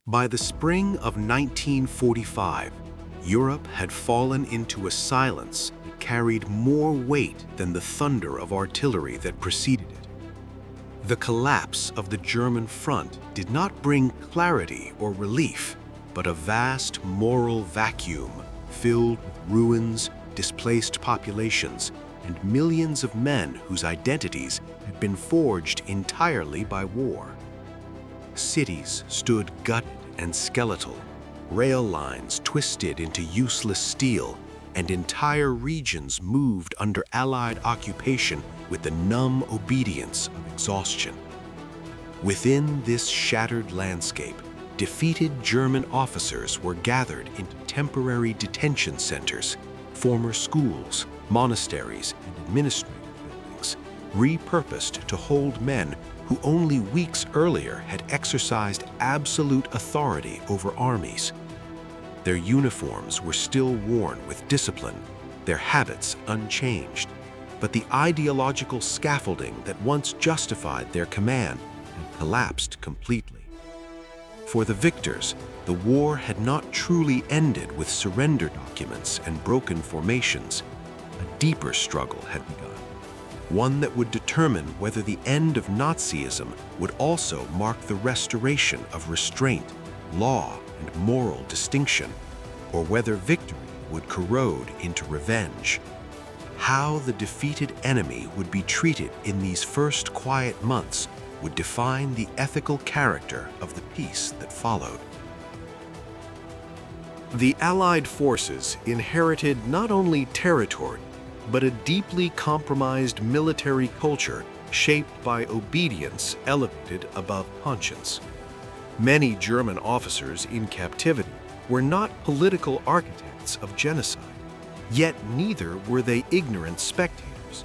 By the spring of 1945, Europe had fallen into a silence that carried more weight than the thunder of artillery that preceded it. The collapse of the German front did not bring clarity or relief, but a vast moral vacuum filled with ruins, displaced populations, and millions of men whose identities had been forged entirely by war. Cities stood gutted and skeletal, rail lines twisted into useless steel, and entire regions moved under Allied occupation with the numb obedience of exhaustion. Within this shattered landscape, defeated German officers were gathered into temporary detention centers, former schools, monasteries, and administrative buildings, repurposed to hold men who only weeks earlier had exercised absolute authority over armies. Their uniforms were still worn with discipline, their habits unchanged, but the ideological scaffolding that once justified their command had collapsed completely. For the victors, the war had not truly ended with surrender documents and broken formations. A deeper struggle had begun, one that would determine whether the end of Nazism would also mark the restoration of restraint, law, and moral distinction, or whether victory would corrode into revenge. How the defeated enemy would be treated in these first quiet months would define the ethical character of the peace that followed. The Allied forces inherited not only territory, but a deeply compromised military culture shaped by obedience elevated above conscience. Many German officers in captivity were not political architects of genocide, yet neither were they ignorant spectators.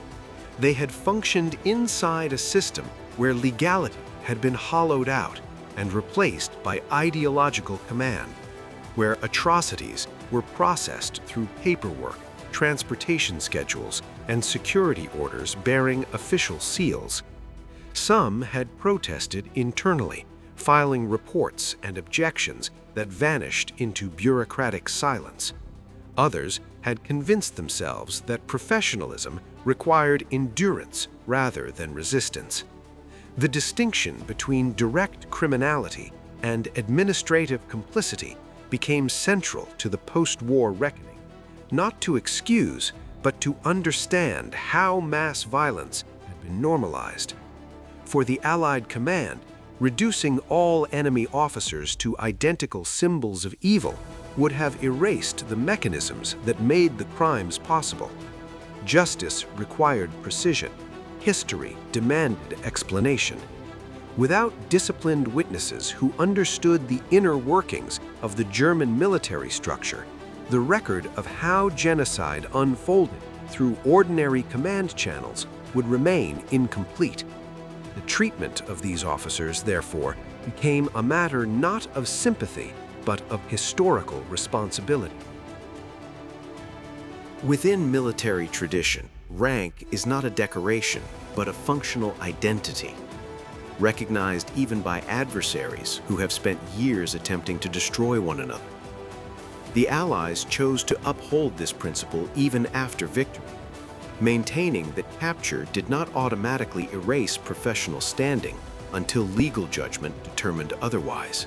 They had functioned inside a system where legality had been hollowed out and replaced by ideological command, where atrocities were processed through paperwork, transportation schedules, and security orders bearing official seals. Some had protested internally, filing reports and objections that vanished into bureaucratic silence. Others had convinced themselves that professionalism required endurance rather than resistance. The distinction between direct criminality and administrative complicity became central to the post-war reckoning, not to excuse, but to understand how mass violence had been normalized. For the Allied command, reducing all enemy officers to identical symbols of evil would have erased the mechanisms that made the crimes possible. Justice required precision. History demanded explanation. Without disciplined witnesses who understood the inner workings of the German military structure, the record of how genocide unfolded through ordinary command channels would remain incomplete. The treatment of these officers, therefore, became a matter not of sympathy, but of historical responsibility. Within military tradition, rank is not a decoration, but a functional identity, recognized even by adversaries who have spent years attempting to destroy one another. The Allies chose to uphold this principle even after victory, maintaining that capture did not automatically erase professional standing until legal judgment determined otherwise.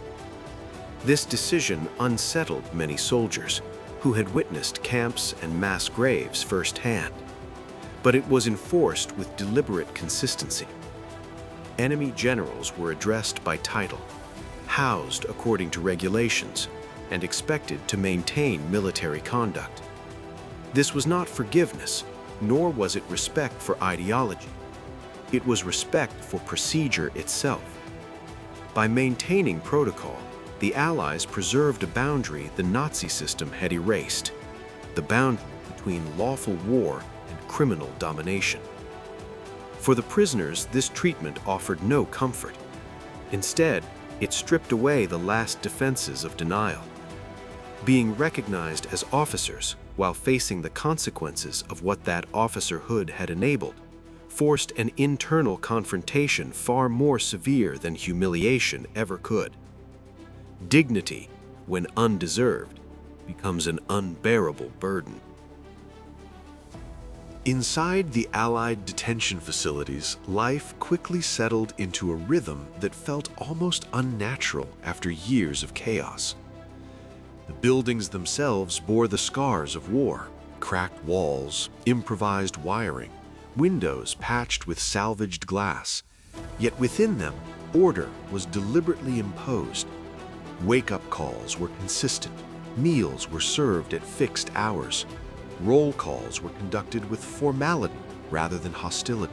This decision unsettled many soldiers who had witnessed camps and mass graves firsthand, but it was enforced with deliberate consistency. Enemy generals were addressed by title, housed according to regulations, and expected to maintain military conduct. This was not forgiveness, nor was it respect for ideology. It was respect for procedure itself. By maintaining protocol, the Allies preserved a boundary the Nazi system had erased, the boundary between lawful war and criminal domination. For the prisoners, this treatment offered no comfort. Instead, it stripped away the last defenses of denial. Being recognized as officers while facing the consequences of what that officerhood had enabled forced an internal confrontation far more severe than humiliation ever could. Dignity, when undeserved, becomes an unbearable burden. Inside the Allied detention facilities, life quickly settled into a rhythm that felt almost unnatural after years of chaos. The buildings themselves bore the scars of war: cracked walls, improvised wiring, windows patched with salvaged glass. Yet within them, order was deliberately imposed. Wake-up calls were consistent, meals were served at fixed hours, roll calls were conducted with formality rather than hostility.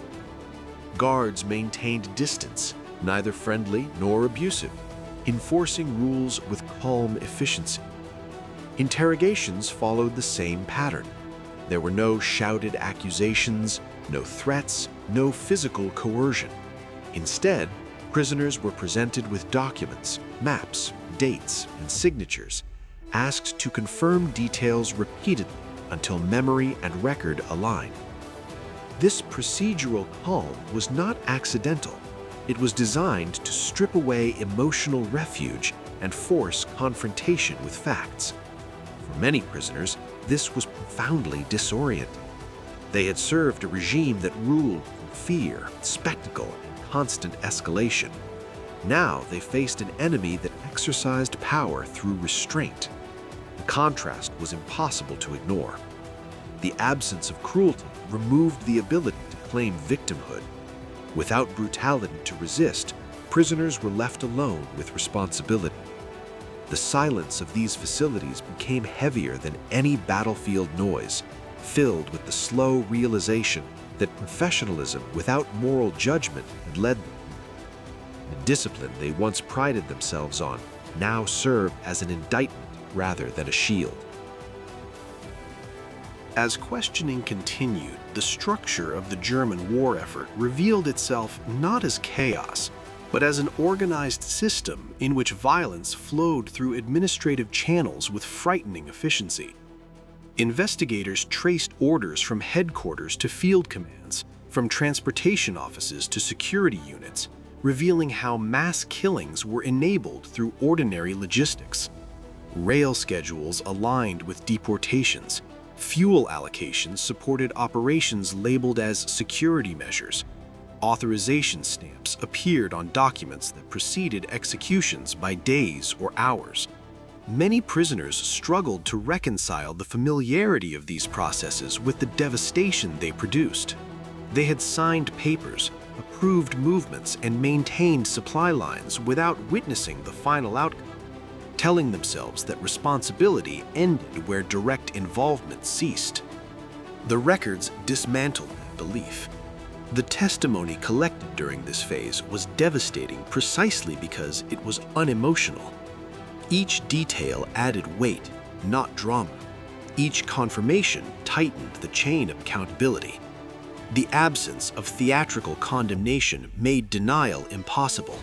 Guards maintained distance, neither friendly nor abusive, enforcing rules with calm efficiency. Interrogations followed the same pattern. There were no shouted accusations, no threats, no physical coercion. Instead, prisoners were presented with documents, maps, dates, and signatures, asked to confirm details repeatedly until memory and record aligned. This procedural calm was not accidental. It was designed to strip away emotional refuge and force confrontation with facts. For many prisoners, this was profoundly disorienting. They had served a regime that ruled through fear, spectacle, and constant escalation. Now they faced an enemy that exercised power through restraint. The contrast was impossible to ignore. The absence of cruelty removed the ability to claim victimhood. Without brutality to resist, prisoners were left alone with responsibility. The silence of these facilities became heavier than any battlefield noise, filled with the slow realization that professionalism without moral judgment had led them. The discipline they once prided themselves on now served as an indictment rather than a shield. As questioning continued, the structure of the German war effort revealed itself not as chaos, but as an organized system in which violence flowed through administrative channels with frightening efficiency. Investigators traced orders from headquarters to field commands, from transportation offices to security units, revealing how mass killings were enabled through ordinary logistics. Rail schedules aligned with deportations. Fuel allocations supported operations labeled as security measures. Authorization stamps appeared on documents that preceded executions by days or hours. Many prisoners struggled to reconcile the familiarity of these processes with the devastation they produced. They had signed papers, approved movements, and maintained supply lines without witnessing the final outcome, telling themselves that responsibility ended where direct involvement ceased. The records dismantled that belief. The testimony collected during this phase was devastating precisely because it was unemotional. Each detail added weight, not drama. Each confirmation tightened the chain of accountability. The absence of theatrical condemnation made denial impossible.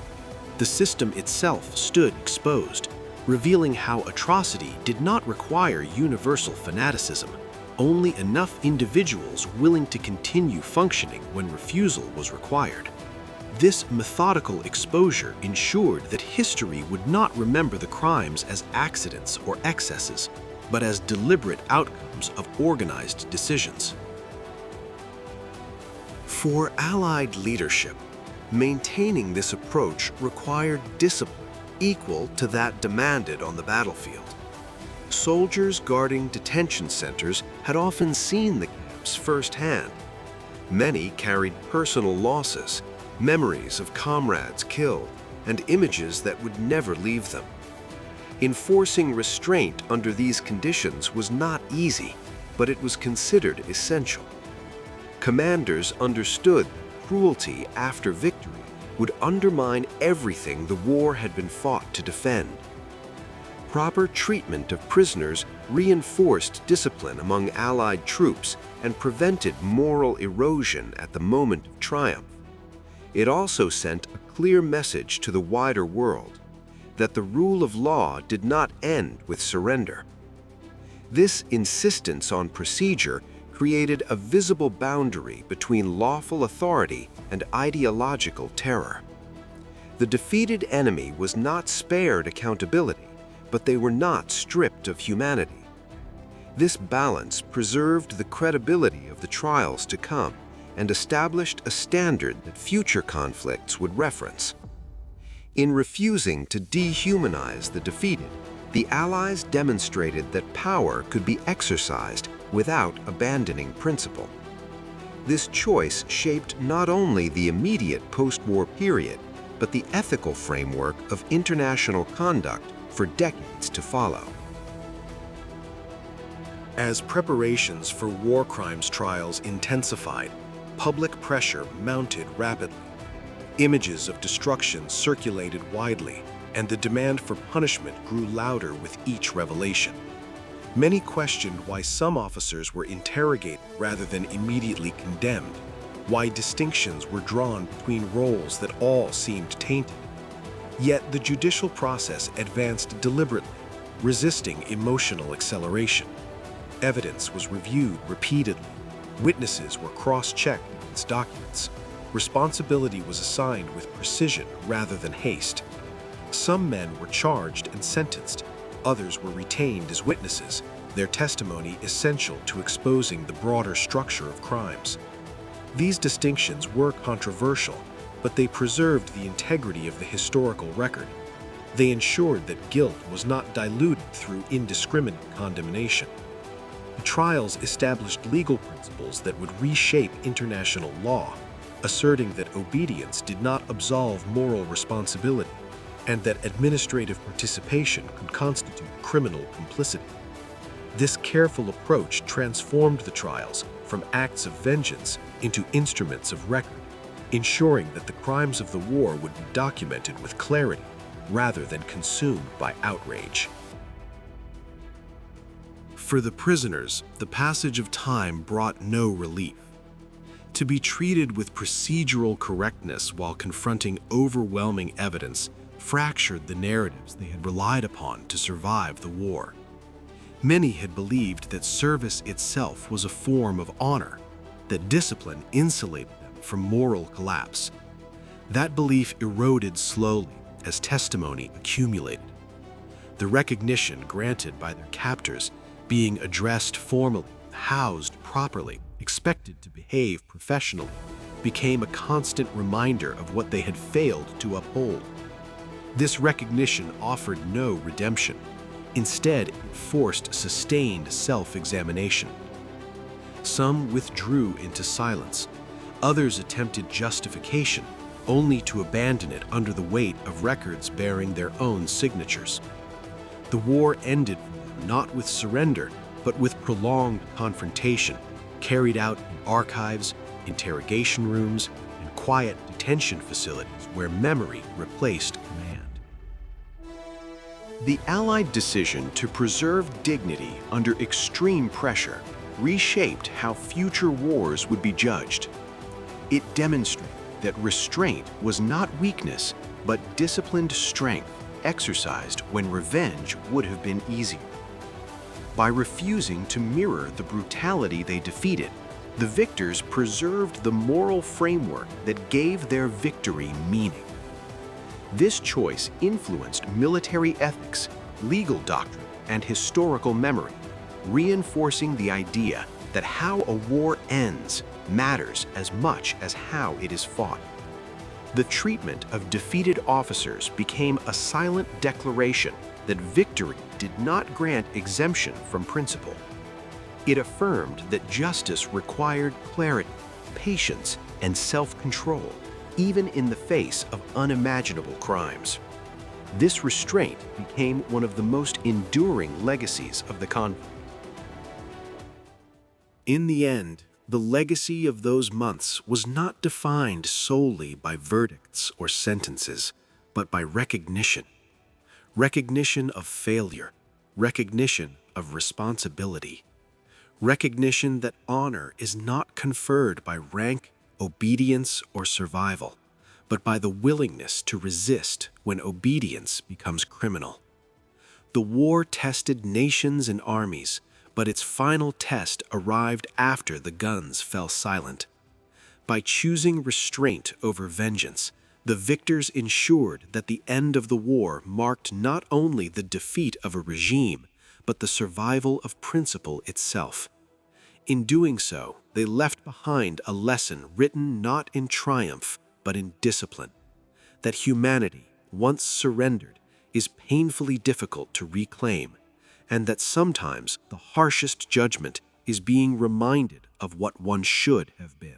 The system itself stood exposed, revealing how atrocity did not require universal fanaticism, only enough individuals willing to continue functioning when refusal was required. This methodical exposure ensured that history would not remember the crimes as accidents or excesses, but as deliberate outcomes of organized decisions. For Allied leadership, maintaining this approach required discipline equal to that demanded on the battlefield. Soldiers guarding detention centers had often seen the camps firsthand. Many carried personal losses, memories of comrades killed, and images that would never leave them. Enforcing restraint under these conditions was not easy, but it was considered essential. Commanders understood that cruelty after victory would undermine everything the war had been fought to defend. Proper treatment of prisoners reinforced discipline among Allied troops and prevented moral erosion at the moment of triumph. It also sent a clear message to the wider world that the rule of law did not end with surrender. This insistence on procedure created a visible boundary between lawful authority and ideological terror. The defeated enemy was not spared accountability, but they were not stripped of humanity. This balance preserved the credibility of the trials to come and established a standard that future conflicts would reference. In refusing to dehumanize the defeated, the Allies demonstrated that power could be exercised without abandoning principle. This choice shaped not only the immediate post-war period, but the ethical framework of international conduct for decades to follow. As preparations for war crimes trials intensified, public pressure mounted rapidly. Images of destruction circulated widely, and the demand for punishment grew louder with each revelation. Many questioned why some officers were interrogated rather than immediately condemned, why distinctions were drawn between roles that all seemed tainted. Yet the judicial process advanced deliberately, resisting emotional acceleration. Evidence was reviewed repeatedly. Witnesses were cross-checked against documents. Responsibility was assigned with precision rather than haste. Some men were charged and sentenced. Others were retained as witnesses, their testimony essential to exposing the broader structure of crimes. These distinctions were controversial, but they preserved the integrity of the historical record. They ensured that guilt was not diluted through indiscriminate condemnation. The trials established legal principles that would reshape international law, asserting that obedience did not absolve moral responsibility, and that administrative participation could constitute criminal complicity. This careful approach transformed the trials from acts of vengeance into instruments of record, ensuring that the crimes of the war would be documented with clarity rather than consumed by outrage. For the prisoners, the passage of time brought no relief. To be treated with procedural correctness while confronting overwhelming evidence fractured the narratives they had relied upon to survive the war. Many had believed that service itself was a form of honor, that discipline insulated them from moral collapse. That belief eroded slowly as testimony accumulated. The recognition granted by their captors, being addressed formally, housed properly, expected to behave professionally, became a constant reminder of what they had failed to uphold. This recognition offered no redemption. Instead, it forced sustained self-examination. Some withdrew into silence. Others attempted justification, only to abandon it under the weight of records bearing their own signatures. The war ended not with surrender, but with prolonged confrontation, carried out in archives, interrogation rooms, and quiet detention facilities where memory replaced command. The Allied decision to preserve dignity under extreme pressure reshaped how future wars would be judged. It demonstrated that restraint was not weakness, but disciplined strength exercised when revenge would have been easier. By refusing to mirror the brutality they defeated, the victors preserved the moral framework that gave their victory meaning. This choice influenced military ethics, legal doctrine, and historical memory, reinforcing the idea that how a war ends matters as much as how it is fought. The treatment of defeated officers became a silent declaration that victory did not grant exemption from principle. It affirmed that justice required clarity, patience, and self-control, even in the face of unimaginable crimes. This restraint became one of the most enduring legacies of the conflict. In the end, the legacy of those months was not defined solely by verdicts or sentences, but by recognition. Recognition of failure, recognition of responsibility, recognition that honor is not conferred by rank, obedience, or survival, but by the willingness to resist when obedience becomes criminal. The war tested nations and armies, but its final test arrived after the guns fell silent. By choosing restraint over vengeance, The victors ensured that the end of the war marked not only the defeat of a regime, but the survival of principle itself. In doing so, they left behind a lesson written not in triumph, but in discipline. That humanity, once surrendered, is painfully difficult to reclaim, and that sometimes the harshest judgment is being reminded of what one should have been.